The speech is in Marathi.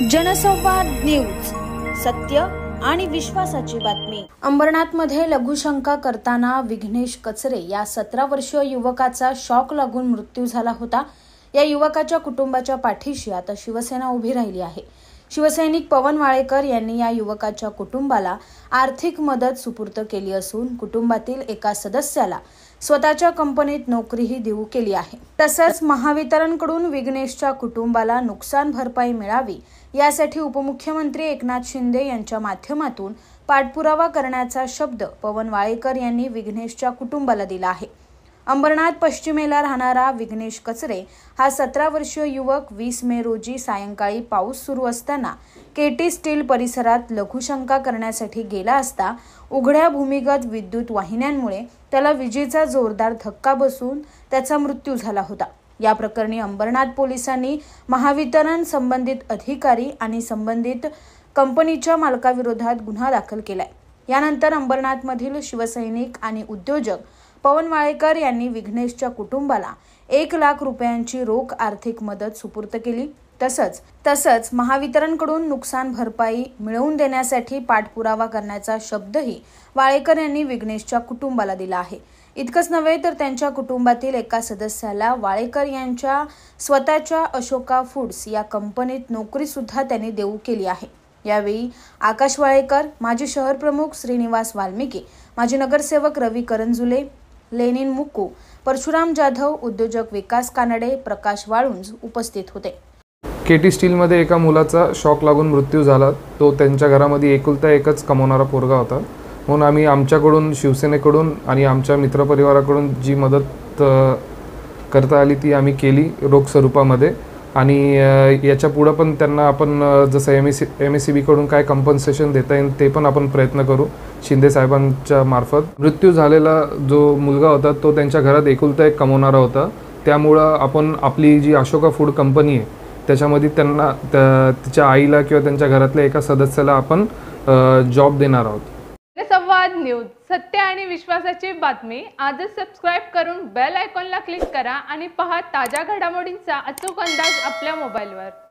जनसंवाद न्यूज, सत्य आणि विश्वासाची बातमी। अंबरनाथमध्ये लघुशंका करताना विघ्नेश कचरे या 17 वर्षीय युवकाचा शॉक लागून मृत्यू झाला होता। या युवकाच्या कुटुंबाच्या पाठीशी आता शिवसेना उभी राहिली आहे। शिवसैनिक पवन वाळेकर यांनी या युवकाच्या कुटुंबाला आर्थिक मदत सुपूर्द केली असून कुटुंबातील एका सदस्याला स्वतःच्या कंपनीत नोकरीही देऊ केली आहे। तसंच महावितरणकडून विघ्नेशच्या कुटुंबाला नुकसान भरपाई मिळावी यासाठी उपमुख्यमंत्री एकनाथ शिंदे यांच्या माध्यमातून पाठपुरावा करण्याचा शब्द पवन वाळेकर यांनी विघ्नेशच्या कुटुंबाला दिला आहे। अंबरनाथ पश्चिमेला राहणारा विघ्नेश कचरे हा 17 वर्षीय युवक 20 मे रोजी सायंकाळी पाऊस सुरू असताना केटी स्टील परिसरात लघुशंका करण्यासाठी गेला असता उघड्या भूमिगत विद्युत वाहिन्यांमुळे त्याला विजेचा जोरदार धक्का बसून त्याचा मृत्यू झाला होता। या प्रकरणी अंबरनाथ पोलिसांनी महावितरण संबंधित अधिकारी आणि संबंधित कंपनीच्या मालकाविरोधात गुन्हा दाखल केलाय। यानंतर अंबरनाथमधील शिवसैनिक आणि उद्योजक पवन वाळेकर यांनी विघ्नेशच्या कुटुंबाला 1 लाख रुपयांची रोख आर्थिक मदत सुपूर्द केली। तसंच महावितरणकडून नुकसान भरपाई मिळवून देण्यासाठी पाठपुरावा करण्याचा शब्दही वाळेकर यांनी विघ्नेशच्या कुटुंबाला दिला आहे। इतकंच नव्हे तर त्यांच्या कुटुंबातील एका सदस्याला वाळेकर यांच्या स्वतःच्या अशोका फूड्स या कंपनीत नोकरी सुद्धा त्यांनी देऊ केली आहे। यावेळी आकाश वाळेकर, माजी शहर प्रमुख श्रीनिवास वाल्मिकी, माजी नगरसेवक रवी करंजुले, लेनिन मुक्कू, परशुराम जाधव, उद्योजक विकास कानडे, प्रकाश वाळुंज उपस्थित होते। केटी स्टीलमध्ये एका मुलाचा शॉक लागून मृत्यू झाला। तो त्यांच्या घरामध्ये एकुलता एकच कमवणारा पोरगा होता। म्हणून आम्ही आमच्याकडून, शिवसेनेकडून आणि आमच्या मित्रपरिवाराकडून जी मदत करता आली ती आम्ही केली रोख स्वरूपामध्ये। आणि याच्या पुढे पण त्यांना आपण जसं MSCB कडून काय कंपन्सेशन देता येईल ते पण आपण प्रयत्न करू शिंदे साहेबांच्या मार्फत। मृत्यू झालेला जो मुलगा होता तो त्यांच्या घरात एकुलता एक कमवणारा होता। त्यामुळं आपण आपली जी अशोका फूड कंपनी आहे त्याच्यामध्ये त्यांना तिच्या आईला किंवा त्यांच्या घरातल्या एका सदस्याला आपण जॉब देणार आहोत। जनसंवाद न्यूज, सत्य आणि विश्वासाची बातमी। आजच सबस्क्राइब करून बेल आयकॉनला क्लिक करा आणि पहा ताज्या घडामोडींचा अचूक अंदाज आपल्या मोबाईलवर।